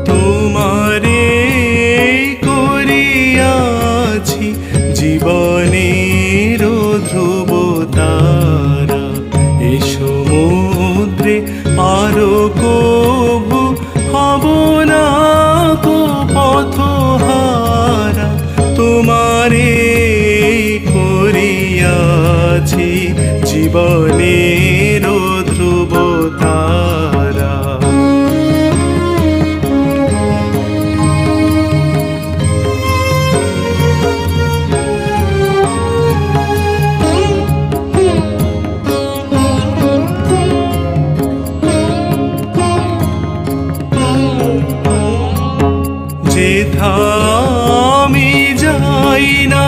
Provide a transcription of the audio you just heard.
তোমারে করিয়াছি জীবনের ধ্রুব তারা, এ সমুদ্রে আরো কভু হব না কো পথহারা। তোমারে করিয়াছি জীবনের ধ্রুব তারা। যেথা আমি যাই না